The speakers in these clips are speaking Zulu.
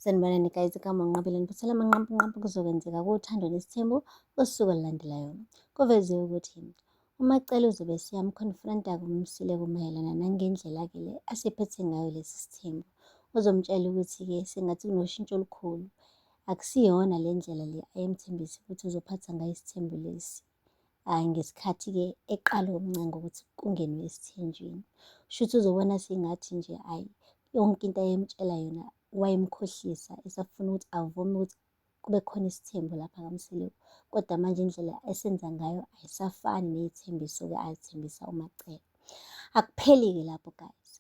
Sanibonani guys, igama uNqabile niphathela amanqampunqampu kuzokwenzeka kuthando nesithembu kosuku olulandelayo. Kuveziwe ukuthi uMacele uzobe siyamconfront-a kuMsileko mayelana nangendlela-ke le asephethe ngayo lesi sithembu. Uzomtshela ukuthi-ke sengathi kunoshintsho olukhulu, akusiyona le ndlela le ayemthembisa ukuthi uzophatha ngayo isithembu lesi. Ngesikhathi-ke eqala ukumncenga ukuthi kungenwe esithenjini. Shuthi uzobona sengathi nje yonke into ayemtshela yona wayemkhohlisa, esafuna ukuthi avume ukuthi kube khona isithembu lapha kaMsileko. Kodwa manje indlela esenza ngayo ayisafani ney'thembiso-ke azithembisa uMacele. Akupheli-ke lapho guys,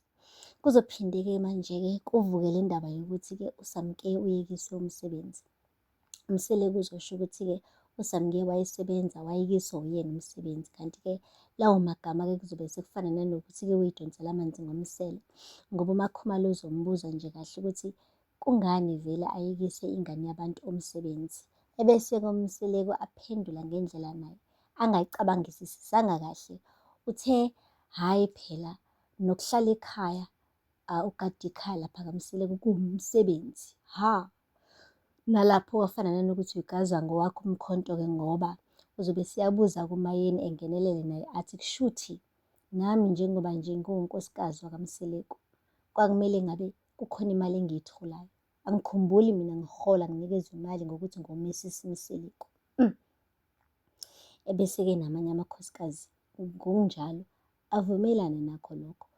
kuzophinde-ke manje-ke kuvuke le ndaba yokuthi-ke uSamke uyekiswe umsebenzi. UMsileko uzosho ukuthi-ke uSamke wayesebenza, wayekiswa uyena umsebenzi. Kanti-ke lawo magama-ke kuzobe sekufana nanokuthi-ke uyidonsela amanzi ngomsele, ngoba uMakhumalo uzombuza nje kahle ukuthi kungani vele ayekise ingane yabantu umsebenzi. Ebese-ke uMsileko aphendula ngendlela naye angayicabangisisanga kahle. Uthe hhayi phela nokuhlala ekhaya ugada ikhaya lapha kaMsileko kuwumsebenzi. Nalapho kwafana nanokuthi uyigaza ngowakho umkhonto-ke, ngoba uzobe siyabuza kumayeni engenelele naye athi kushuthi nami njengoba nje ngiwunkosikazi wakaMsileko kwakumele ngabe kukhona imali engiyitholayo. Angikhumbuli mina ngihola nginikezwa imali ngokuthi ngoMrs Msileko. Ebese-ke namanye amakhosikazi ngokunjalo avumelane nakho lokho.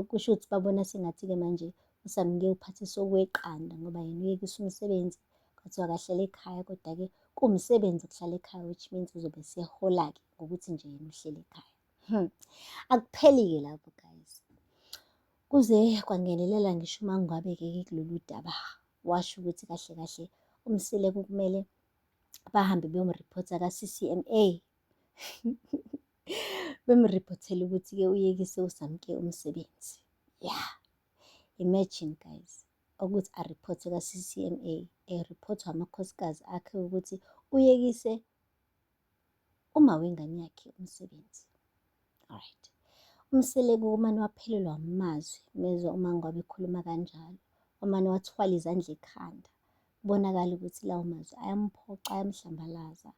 Kusho ukuthi babona sengathi-ke manje uSamke uphathiswe okweqanda ngoba yena uyekiswa umsebenzi, kwathiwa akahlale ekhaya, kodwa-ke kuwumsebenzi ukuhlala ekhaya, which means uzobe sehola-ke ngokuthi nje yena uhleli ekhaya. Akupheli-ke lapho guys, kuze kwangenelela ngisho uMangabe-ke kulolu daba, washo ukuthi kahle kahle uMsileko kumele bahambe beyomriphotha ka-CCMA. Bemriphothele ukuthi-ke uyekise uSamke umsebenzi. Imagine guys, ukuthi ariphothe ka-CCMA, eriphothwa amakhosikazi akhe ukuthi uyekise uma wengane yakhe umsebenzi. Alright, uMsileko umane waphelelwa amazwi mezwa uMangabe ekhuluma kanjalo. Umane wathwala izandla ekhanda, kubonakala ukuthi lawo mazwi ayamphoqa, ayamhlambalaza.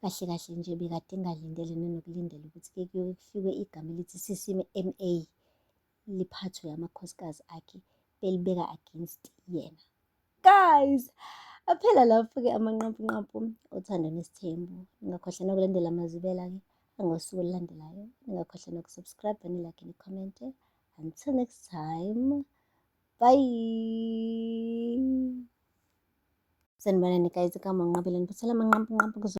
Kahle kahle nje bekade engalindele nanokulindela ukuthi-ke kuyoke kufike igama elithi CCMA liphathwe amakhosikazi akhe belibeka against yena. Guys, aphela lapho-ke amanqampunqampu othando nesithembu. Ningakhohlwa nokulandela amazwibela-ke angosuku olulandelayo. Ningakhohlwa nokusubscribe, nilike, nikhomente. Until next time, bye. Sanibonani guys, igama uNqabile niphathela amanqampunqampu